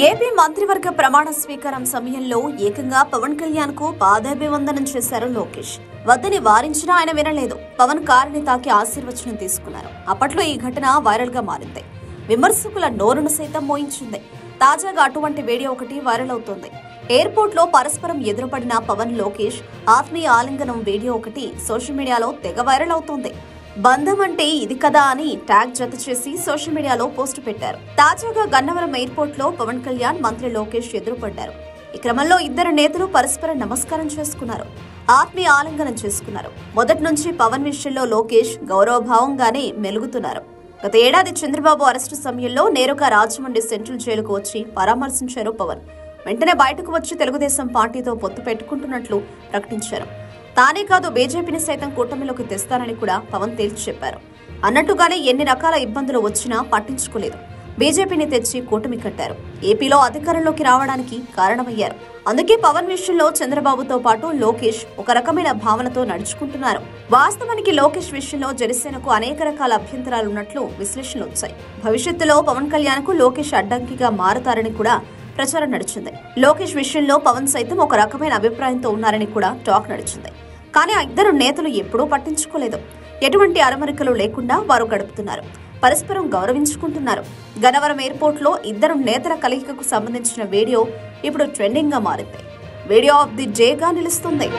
AP మంత్రివర్గ ప్రమాణ స్వీకారం సమయంలో ఏకంగా పవన్ కళ్యాణ్ కు పాదాభివందనం చేశారు లోకేష్. వద్దని వారించినా ఆయన వినలేదు. పవన్ కారుని తాకి ఆశీర్వచనం తీసుకున్నారు. అప్పట్లో ఈ ఘటన వైరల్ గా మారింది. విమర్శకుల నోరును సైతం మోయించింది. తాజాగా అటువంటి వీడియో ఒకటి వైరల్ అవుతోంది. ఎయిర్పోర్ట్ లో పరస్పరం ఎదురుపడిన పవన్ లోకేష్ ఆత్మీయ ఆలింగనం వీడియో ఒకటి సోషల్ మీడియాలో తెగ వైరల్ అవుతోంది. బంధం అంటే ఇది కదా అని ట్యాగ్ జత చేసి సోషల్ మీడియాలో పోస్టు పెట్టారు. తాజాగా గన్నవరం ఎయిర్పోర్ట్ లో పవన్ కళ్యాణ్, మంత్రి లోకేష్ ఎదురుపడ్డారు. ఈ క్రమంలో ఇద్దరు నేతలు పరస్పర నమస్కారం చేసుకున్నారు. ఆత్మీయ ఆలింగనం చేసుకున్నారు. మొదటి నుంచి పవన్ విషయంలో లోకేష్ గౌరవభావంగానే మెలుగుతున్నారు. గత ఏడాది చంద్రబాబు అరెస్టు సమయంలో నేరుగా రాజమండ్రి సెంట్రల్ జైలుకు వచ్చి పరామర్శించారు పవన్. వెంటనే బయటకు వచ్చి తెలుగుదేశం పార్టీతో పొత్తు పెట్టుకుంటున్నట్లు ప్రకటించారు. తానే కాదు, బీజేపీని సైతం కూటమిలోకి తెస్తానని కూడా పవన్ తేల్చి చెప్పారు. అన్నట్టుగానే ఎన్ని రకాల ఇబ్బందులు వచ్చినా పట్టించుకోలేదు. బీజేపీని తెచ్చి కూటమి కట్టారు. ఏపీలో అధికారంలోకి రావడానికి కారణమయ్యారు. అందుకే పవన్ విషయంలో చంద్రబాబుతో పాటు లోకేష్ ఒక రకమైన భావనతో నడుచుకుంటున్నారు. వాస్తవానికి లోకేష్ విషయంలో జనసేనకు అనేక రకాల అభ్యంతరాలున్నట్లు విశ్లేషణలు వచ్చాయి. భవిష్యత్తులో పవన్ కళ్యాణ్ కు లోకేష్ అడ్డంకిగా మారతారని కూడా ప్రచారం నడిచింది. లోకేష్ విషయంలో పవన్ సైతం ఒక రకమైన అభిప్రాయంతో ఉన్నారని కూడా టాక్ నడిచింది. కానీ ఆ ఇద్దరు నేతలు ఎప్పుడూ పట్టించుకోలేదు. ఎటువంటి అరమరికలు లేకుండా వారు గడుపుతున్నారు. పరస్పరం గౌరవించుకుంటున్నారు. గన్నవరం ఎయిర్పోర్ట్ లో ఇద్దరు నేతల కలయికకు సంబంధించిన వీడియో ఇప్పుడు ట్రెండింగ్ గా మారింది. వీడియో ఆఫ్ ది డే గా నిలుస్తుంది.